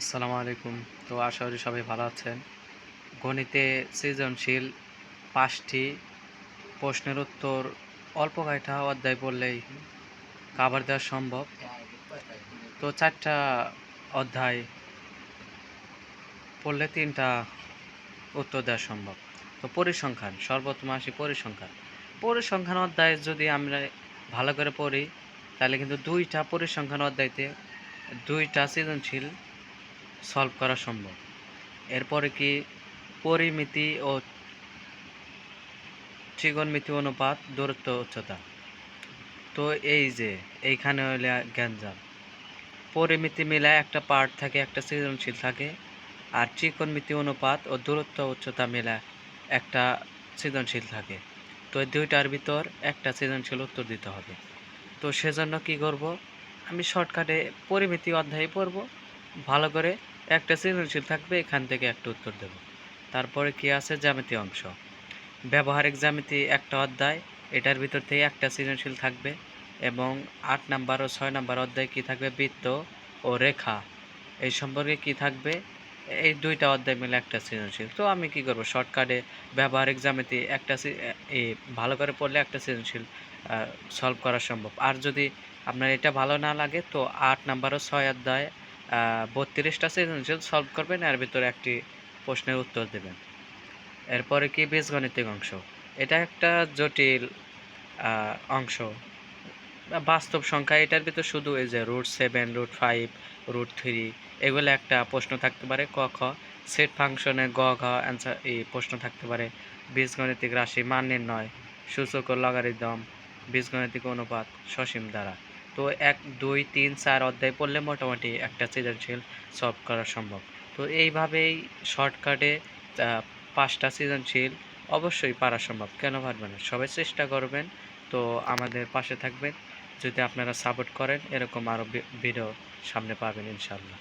আসসালামু আলাইকুম। তো আশা করি সবাই ভালো আছেন। গণিতে সৃজনশীল ৫টি প্রশ্নের উত্তর অল্প কয়েকটা অধ্যায় পড়লেই কভার দেওয়া সম্ভব। তো ৪টা অধ্যায় পড়লে ৩টা উত্তর দেওয়া সম্ভব। তো পরিসংখ্যান, সর্বপ্রথম আসি পরিসংখ্যান। পরিসংখ্যান অধ্যায় যদি আমরা ভালো করে পড়ি তাহলে কিন্তু ২টা পরিসংখ্যান অধ্যায়তে ২টা সৃজনশীল সলভ করা সম্ভব। এরপরে কি পরিমিতি ও ত্রিকোণমিতি অনুপাত দূরত্ব উচ্চতা। তো এই যে এইখানে হইলে গ্যাঞ্জাম। পরিমিতি মিলায় একটা পার্ট থাকে, একটা সৃজনশীল থাকে, আর ত্রিকোণমিতি অনুপাত ও দূরত্ব উচ্চতা মিলায় একটা সৃজনশীল থাকে। তো এই দুইটার ভিতর একটা সৃজনশীল উত্তর দিতে হবে। তো সেজন্য কি করব, আমি শর্টকাটে পরিমিতি অধ্যায় পড়ব, ভালো করে একটা সৃজনশীল থাকবে, এখান থেকে একটা উত্তর দেব। তারপরে কি আছে জ্যামিতি অংশ, ব্যবহারিক জ্যামিতি একটা অধ্যায়, এটার ভিতর থেকে একটা সৃজনশীল থাকবে। এবং ৮ নাম্বার ও ৬ নাম্বার অধ্যায় কি থাকবে, বৃত্ত ও রেখা, এই সম্পর্কে কি থাকবে, এই দুইটা অধ্যায় মিলে একটা সৃজনশীল। তো আমি কি করব, শর্টকাটে ব্যবহারিক জ্যামিতি একটা ভালো করে পড়লে একটা সৃজনশীল সলভ করা সম্ভব। আর যদি আপনার এটা ভালো না লাগে তো ৮ নাম্বার ও ৬ অধ্যায় ৩২টা সৃজনশীল সলভ করবেন, এর ভিতরে একটি প্রশ্নের উত্তর দেবেন। এরপরে কি বীজগণিতিক অংশ, এটা একটা জটিল অংশ, বাস্তব সংখ্যা। এটার ভিতর শুধু এই যে √7, √5, √3 এগুলো একটা প্রশ্ন থাকতে পারে। ক খ সেট ফাংশনে গ ঘ অ্যান্সার এই প্রশ্ন থাকতে পারে। বীজগণিতিক রাশি, মান নির্ণয়, সূচক ও লগারিদম, বীজগণিতিক অনুপাত, সসীম ধারা। তো ১, ২, ৩, ৪ অধ্যায় পড়লে মোটামুটি একটা সৃজনশীল সলভ করা সম্ভব। তো এইভাবেই শর্টকাটে ৫টা সৃজনশীল অবশ্যই পারা সম্ভব। কেন পারবেন না? সবাই চেষ্টা করবেন। তো আমাদের পাশে থাকবেন। যদি আপনারা সাপোর্ট করেন, এরকম আরও ভিডিও সামনে পাবেন ইনশাআল্লাহ।